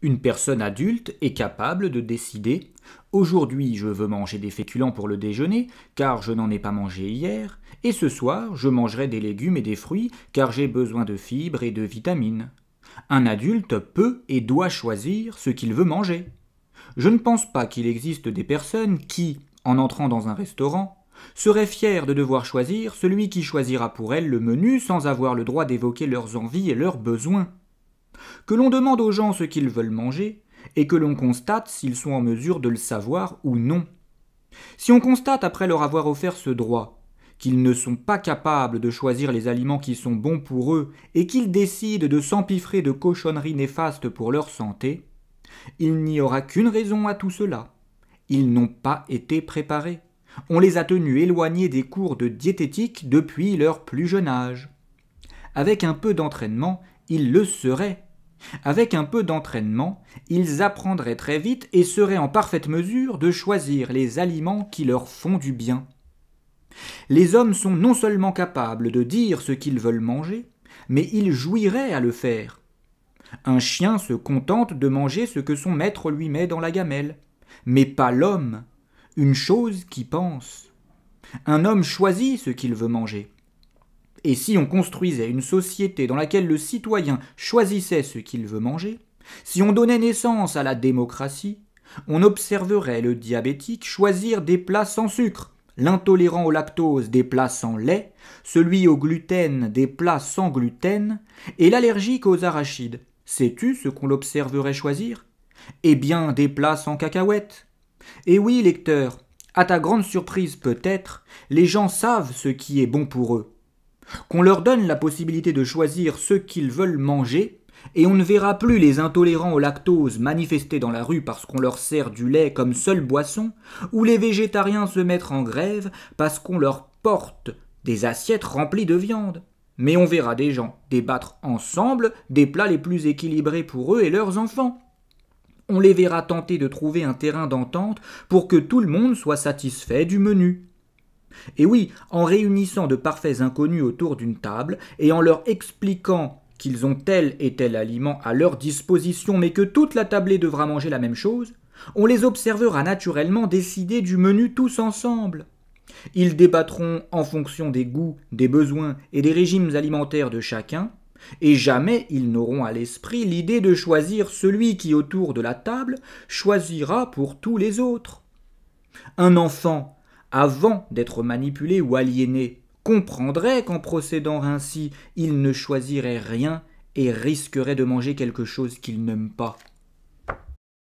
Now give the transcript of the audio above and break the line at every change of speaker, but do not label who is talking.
Une personne adulte est capable de décider « Aujourd'hui, je veux manger des féculents pour le déjeuner, car je n'en ai pas mangé hier, et ce soir, je mangerai des légumes et des fruits, car j'ai besoin de fibres et de vitamines. » Un adulte peut et doit choisir ce qu'il veut manger. Je ne pense pas qu'il existe des personnes qui, en entrant dans un restaurant, seraient fières de devoir choisir celui qui choisira pour elles le menu sans avoir le droit d'évoquer leurs envies et leurs besoins. Que l'on demande aux gens ce qu'ils veulent manger, et que l'on constate s'ils sont en mesure de le savoir ou non. Si on constate après leur avoir offert ce droit, qu'ils ne sont pas capables de choisir les aliments qui sont bons pour eux et qu'ils décident de s'empiffrer de cochonneries néfastes pour leur santé, il n'y aura qu'une raison à tout cela. Ils n'ont pas été préparés. On les a tenus éloignés des cours de diététique depuis leur plus jeune âge. Avec un peu d'entraînement, ils le seraient. Avec un peu d'entraînement, ils apprendraient très vite et seraient en parfaite mesure de choisir les aliments qui leur font du bien. Les hommes sont non seulement capables de dire ce qu'ils veulent manger, mais ils jouiraient à le faire. Un chien se contente de manger ce que son maître lui met dans la gamelle, mais pas l'homme, une chose qui pense. Un homme choisit ce qu'il veut manger. Et si on construisait une société dans laquelle le citoyen choisissait ce qu'il veut manger, si on donnait naissance à la démocratie, on observerait le diabétique choisir des plats sans sucre, l'intolérant au lactose des plats sans lait, celui au gluten des plats sans gluten, et l'allergique aux arachides. Sais-tu ce qu'on l'observerait choisir ? Eh bien, des plats sans cacahuètes. Et oui, lecteur, à ta grande surprise peut-être, les gens savent ce qui est bon pour eux. Qu'on leur donne la possibilité de choisir ce qu'ils veulent manger, et on ne verra plus les intolérants au lactose manifester dans la rue parce qu'on leur sert du lait comme seule boisson, ou les végétariens se mettre en grève parce qu'on leur porte des assiettes remplies de viande. Mais on verra des gens débattre ensemble des plats les plus équilibrés pour eux et leurs enfants. On les verra tenter de trouver un terrain d'entente pour que tout le monde soit satisfait du menu. Et oui, en réunissant de parfaits inconnus autour d'une table et en leur expliquant qu'ils ont tel et tel aliment à leur disposition mais que toute la tablée devra manger la même chose, on les observera naturellement décider du menu tous ensemble. Ils débattront en fonction des goûts, des besoins et des régimes alimentaires de chacun, et jamais ils n'auront à l'esprit l'idée de choisir celui qui autour de la table choisira pour tous les autres. Un enfant, avant d'être manipulé ou aliéné, comprendrait qu'en procédant ainsi, il ne choisirait rien et risquerait de manger quelque chose qu'il n'aime pas.